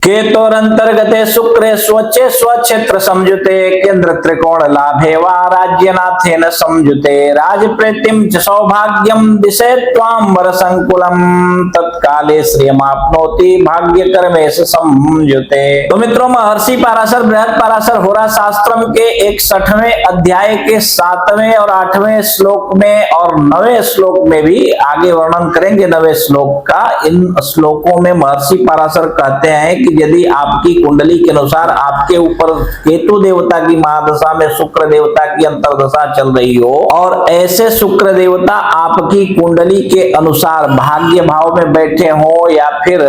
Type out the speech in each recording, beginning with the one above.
केतोरंतर्गते शुक्रे स्वच्छे स्वक्षेत्र संयुते केंद्र त्रिकोण लाभे वा राज्यनाथेन संयुते राजप्रीतिम च सौभाग्यम दिशे त्वां वर संकुलम तत्काले श्रियमाप्नोति भाग्य कर्मेश संयुते। तो मित्रों, महर्षि पाराशर बृहद पाराशर होरा शास्त्रम के 61वें अध्याय के 7वें और 8वें श्लोक में और 9वें श्लोक में भी आगे वर्णन करेंगे 9वें श्लोक का। इन श्लोकों में महर्षि पाराशर कहते हैं कि यदि आपकी कुंडली के अनुसार आपके ऊपर केतु देवता की महादशा में शुक्र देवता की अंतर्दशा चल रही हो और ऐसे शुक्र देवता आपकी कुंडली के अनुसार भाग्य भाव में बैठे हो या फिर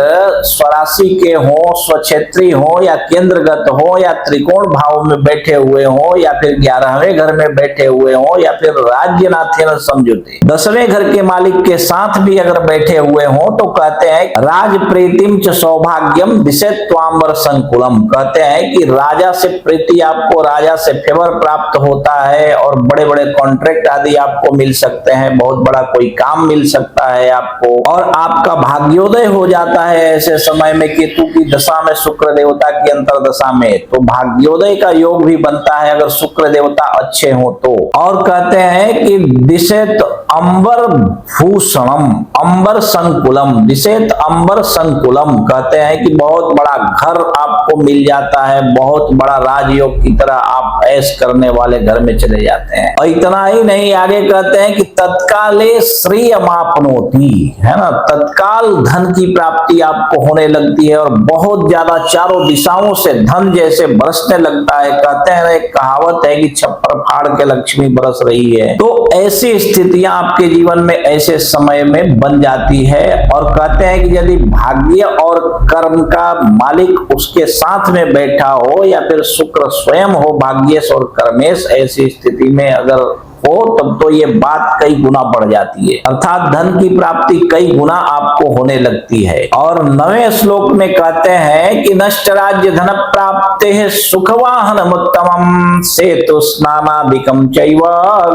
स्वराशि के हो, स्वक्षेत्री हो या केंद्रगत हो या त्रिकोण भाव में बैठे हुए हो या फिर 11वें घर में बैठे हुए हो या फिर राज्यनाथेन संयुते 10वें घर के मालिक के साथ भी अगर बैठे हुए हो तो कहते हैं राजप्रीतिम च सौभाग्यम दिशे त्वांबर संकुलम। कहते हैं कि राजा से प्रीति, आपको राजा से फेवर प्राप्त होता है और बड़े बड़े कॉन्ट्रैक्ट आदि आपको मिल सकते हैं, बहुत बड़ा कोई काम मिल सकता है आपको और आपका भाग्योदय हो जाता है ऐसे समय में केतु की दशा में शुक्र देवता की अंतरदशा में। तो भाग्योदय का योग भी बनता है अगर शुक्र देवता अच्छे हो तो। और कहते हैं कि दिशेत अंबर भूषणम अंबर संकुलम, दिशेत अंबर संकुलम। कहते हैं कि बहुत बड़ा घर आपको मिल जाता है, बहुत बड़ा राजयोग की तरह आप ऐश करने वाले घर में चले जाते हैं। और इतना ही नहीं, आगे कहते हैं कि तत्काले श्रियमाप्नोति, है ना, तत्काल धन की प्राप्ति आपको होने लगती है और बहुत ज्यादा चारों दिशाओं से धन जैसे बरसने लगता है। कहते हैं, एक कहावत है कि छप्पर फाड़ के लक्ष्मी बरस रही है। तो ऐसी स्थितियां आपके जीवन में ऐसे समय में बन जाती है। और कहते हैं कि यदि भाग्य और कर्म का मालिक उसके साथ में बैठा हो या फिर शुक्र स्वयं हो भाग्येश और कर्मेश, ऐसी स्थिति में अगर हो तब तो ये बात कई गुना बढ़ जाती है, अर्थात धन की प्राप्ति कई गुना आपको होने लगती है। और 9वें श्लोक में कहते हैं कि नष्ट राज्य धन प्राप्ते सुखवाहन उत्तमम सेतु स्नानादिकम चैव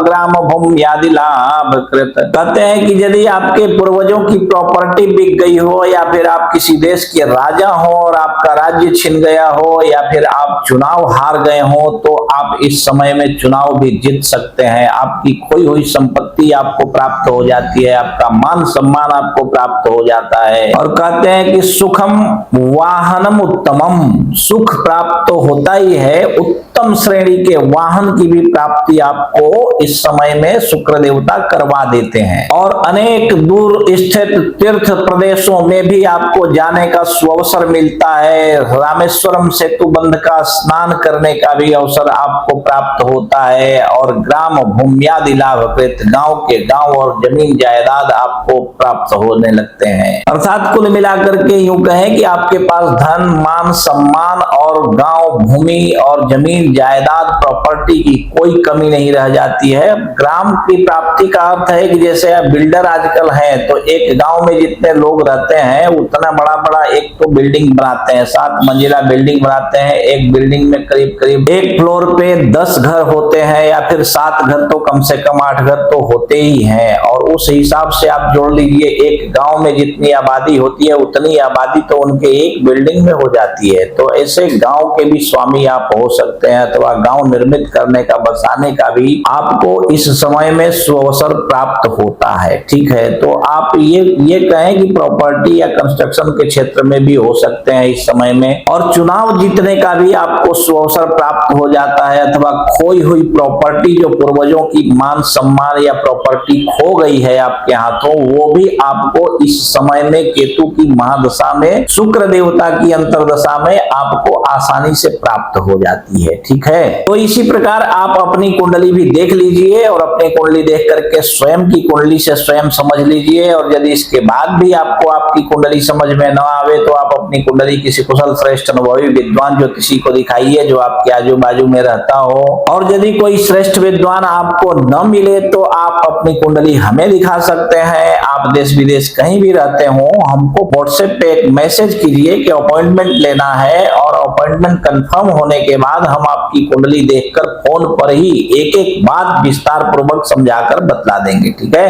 ग्राम भूम्यादि लाभ कृत। कहते हैं कि यदि आपके पूर्वजों की प्रॉपर्टी बिक गई हो या फिर आप किसी देश के राजा हो और आपका राज्य छिन गया हो या फिर आप चुनाव हार गए हो तो आप इस समय में चुनाव भी जीत सकते हैं। आपकी खोई हुई संपत्ति आपको प्राप्त हो जाती है, आपका मान सम्मान आपको प्राप्त हो जाता है। और कहते हैं कि सुखम वाहनम उत्तमम, सुख प्राप्त तो होता ही है, उत्तम श्रेणी के वाहन की भी प्राप्ति आपको इस समय में शुक्र देवता करवा देते हैं। और अनेक दूर स्थित तीर्थ प्रदेशों में भी आपको जाने का सुअवसर मिलता है। रामेश्वरम सेतु बंध का स्नान करने का भी अवसर आपको प्राप्त होता है। और ग्राम भूम्यादि लाभ कृत, गांव के गांव और जमीन जायदाद आपको प्राप्त होने लगते हैं। अर्थात कुल मिलाकर के यूं कहें कि आपके पास धन, मान, सम्मान और गांव, भूमि और जमीन जायदाद, प्रॉपर्टी की कोई कमी नहीं रह जाती है। ग्राम की प्राप्ति का अर्थ है कि जैसे आप बिल्डर आजकल हैं तो एक गांव में जितने लोग रहते हैं उतना बड़ा बड़ा एक तो बिल्डिंग बनाते हैं, 7 मंजिला बिल्डिंग बनाते हैं। एक बिल्डिंग में करीब करीब एक फ्लोर पे 10 घर होते हैं या फिर 7 घर तो कम से कम 8 घर तो होते ही हैं। और उस हिसाब से आप जोड़ लीजिए, एक गांव में जितनी आबादी होती है उतनी आबादी तो उनके एक बिल्डिंग में हो जाती है। तो ऐसे गांव के भी स्वामी आप हो सकते हैं अथवा गांव निर्मित करने का, बसाने का भी आपको इस समय में सुअवसर प्राप्त होता है। ठीक है, तो आप ये कहें कि प्रॉपर्टी या कंस्ट्रक्शन के क्षेत्र में भी हो सकते हैं इस समय में। और चुनाव जीतने का भी आपको सुअवसर प्राप्त हो जाता है अथवा खोई हुई प्रॉपर्टी जो पूर्वजों की मान सम्मान या प्रॉपर्टी खो गई है आपके हाथों, वो भी आपको इस समय में केतु की महादशा में शुक्र देवता की अंतरदशा में आपको आसानी से प्राप्त हो जाती है। ठीक है, तो इसी प्रकार आप अपनी कुंडली भी देख लीजिए और अपनी कुंडली देख करके स्वयं की कुंडली से स्वयं समझ लीजिए। और यदि इसके बाद भी आपको आपकी कुंडली समझ में न आवे तो आप अपनी कुंडली किसी कुशल श्रेष्ठ अनुभवी विद्वान ज्योतिषी को दिखाइए जो आपके आजू बाजू में रहता हो। और यदि कोई श्रेष्ठ विद्वान आपको न मिले तो आप अपनी कुंडली हमें दिखा सकते हैं। आप देश विदेश कहीं भी रहते हो, हमको व्हाट्सएप पे एक मैसेज कीजिए कि अपॉइंटमेंट लेना है और अपॉइंटमेंट कंफर्म होने के बाद हम आपकी कुंडली देखकर फोन पर ही एक एक बात विस्तार पूर्वक समझाकर बतला देंगे। ठीक है।